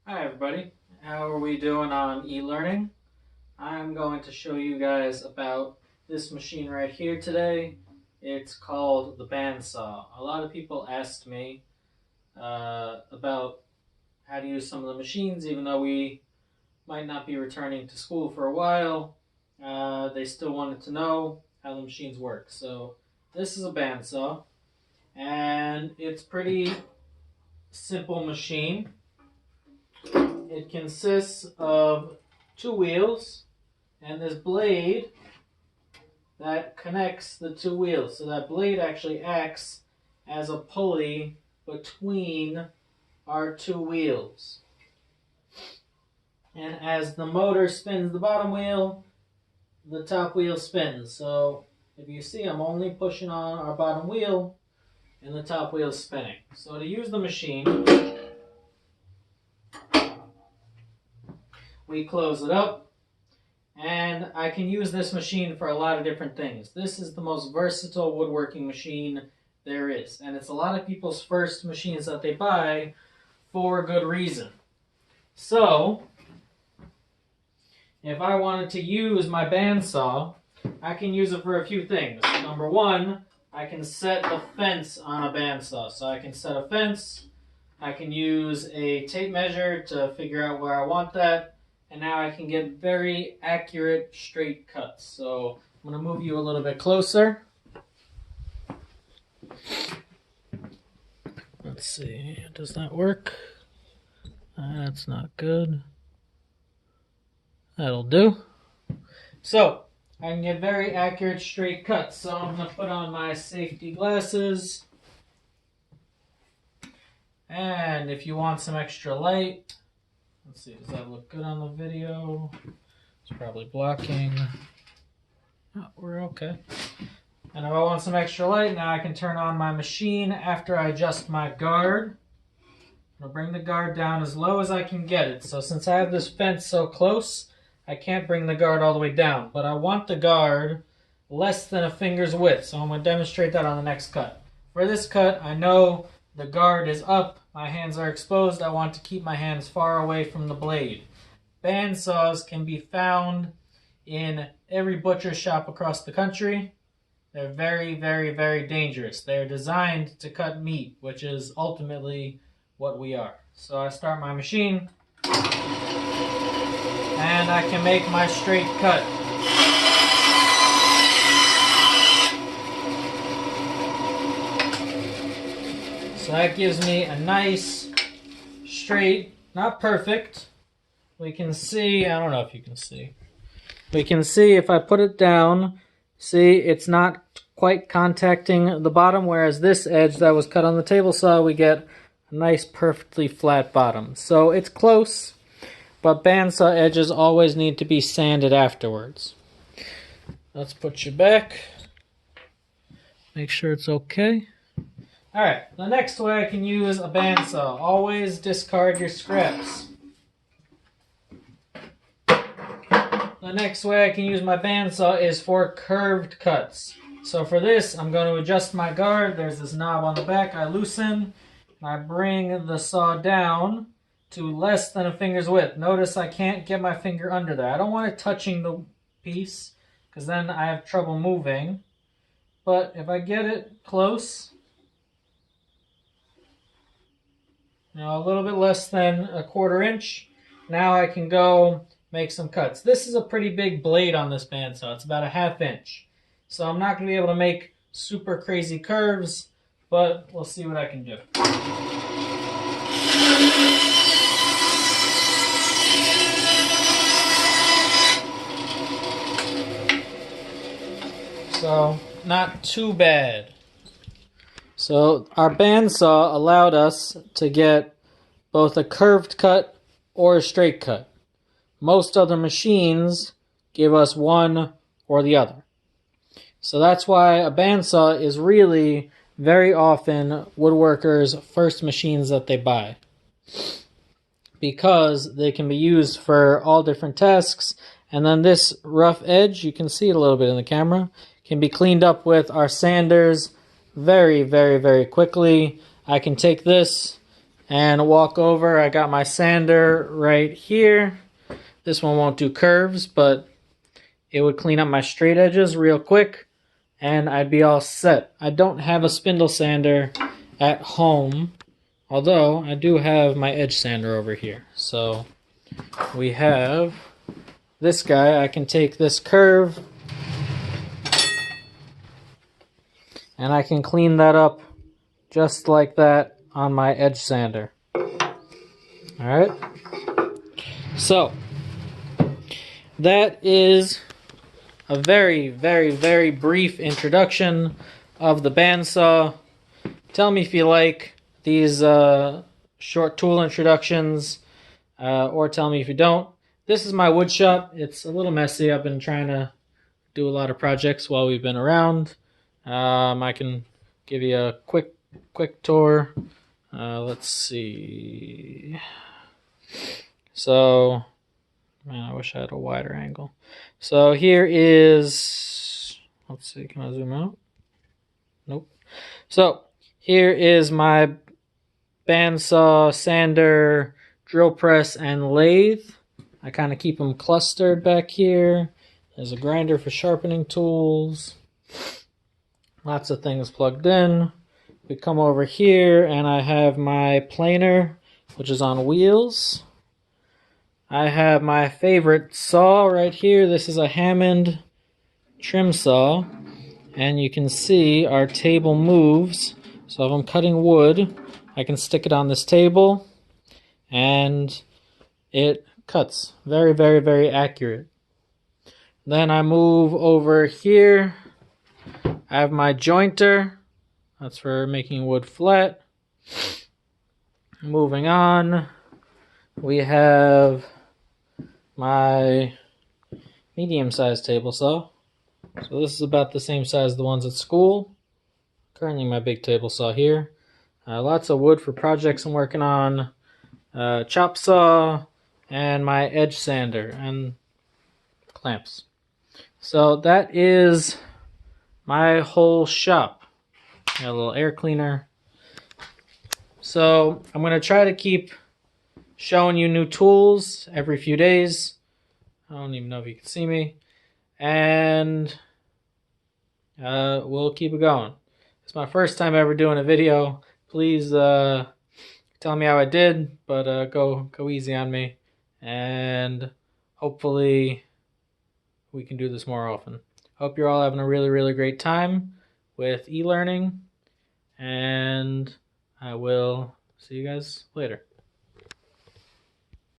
Hi everybody, how are we doing on e-learning? I'm going to show you guys about this machine right here today. It's called the Bandsaw. A lot of people asked me about how to use some of the machines, even though we might not be returning to school for a while. They still wanted to know how the machines work. So this is a bandsaw, and it's pretty simple machine. It consists of two wheels and this blade that connects the two wheels. So that blade actually acts as a pulley between our two wheels. And as the motor spins the bottom wheel, the top wheel spins. So if you see, I'm only pushing on our bottom wheel and the top wheel is spinning. So to use the machine, we close it up, and I can use this machine for a lot of different things. This is the most versatile woodworking machine there is, and it's a lot of people's first machines that they buy for a good reason. So, if I wanted to use my bandsaw, I can use it for a few things. Number one, I can set the fence on a bandsaw. So I can set a fence, I can use a tape measure to figure out where I want that, and now I can get very accurate straight cuts. So I'm going to move you a little bit closer. Let's see, does that work? That's not good. That'll do. So I can get very accurate straight cuts. So I'm going to put on my safety glasses. And if you want some extra light, let's see, does that look good on the video? It's probably blocking. Oh, we're okay. And if I want some extra light, now I can turn on my machine after I adjust my guard. I'll bring the guard down as low as I can get it. So since I have this fence so close, I can't bring the guard all the way down. But I want the guard less than a finger's width. So I'm going to demonstrate that on the next cut. For this cut, I know the guard is up, my hands are exposed, I want to keep my hands far away from the blade. Bandsaws can be found in every butcher shop across the country. They're very, very, very dangerous. They're designed to cut meat, which is ultimately what we are. So I start my machine, and I can make my straight cut. So that gives me a nice, straight, not perfect. We can see, I don't know if you can see. We can see if I put it down, see it's not quite contacting the bottom, whereas this edge that was cut on the table saw, we get a nice, perfectly flat bottom. So it's close, but bandsaw edges always need to be sanded afterwards. Let's put you back. Make sure it's okay. Alright, the next way I can use a bandsaw, always discard your scraps. The next way I can use my bandsaw is for curved cuts. So for this, I'm going to adjust my guard. There's this knob on the back. I loosen, and I bring the saw down to less than a finger's width. Notice I can't get my finger under there. I don't want it touching the piece, because then I have trouble moving. But if I get it close, a little bit less than a 1/4 inch. Now I can go make some cuts. This is a pretty big blade on this bandsaw. It's about a 1/2 inch. So I'm not going to be able to make super crazy curves, but we'll see what I can do. So, not too bad. So our bandsaw allowed us to get both a curved cut or a straight cut. Most other machines give us one or the other. So that's why a bandsaw is really very often woodworkers' first machines that they buy, because they can be used for all different tasks. And then this rough edge, you can see it a little bit in the camera, can be cleaned up with our sanders very, very, very quickly. I can take this and walk over. I got my sander right here. This one won't do curves, but it would clean up my straight edges real quick, and I'd be all set. I don't have a spindle sander at home, although I do have my edge sander over here. So we have this guy. I can take this curve and I can clean that up just like that on my edge sander. Alright, so that is a very, very, very brief introduction of the bandsaw. Tell me if you like these short tool introductions, or tell me if you don't. This is my wood shop. It's a little messy. I've been trying to do a lot of projects while we've been around. I can give you a quick tour. Let's see. So, man, I wish I had a wider angle. So here is, let's see, can I zoom out? Nope. So here is my bandsaw, sander, drill press, and lathe. I kind of keep them clustered back here. There's a grinder for sharpening tools. Lots of things plugged in. We come over here and I have my planer, which is on wheels. I have my favorite saw right here. This is a Hammond trim saw, and you can see our table moves. So if I'm cutting wood, I can stick it on this table and it cuts. Very, very, very accurate. Then I move over here. I have my jointer. That's for making wood flat. Moving on, we have my medium-sized table saw. So this is about the same size as the ones at school. Currently my big table saw here. Lots of wood for projects I'm working on. Chop saw and my edge sander and clamps. So that is my whole shop. Got a little air cleaner. So I'm going to try to keep showing you new tools every few days. I don't even know if you can see me. And we'll keep it going. It's my first time ever doing a video. Please tell me how I did, but go easy on me. And hopefully we can do this more often. Hope you're all having a really, really great time with e-learning. And I will see you guys later.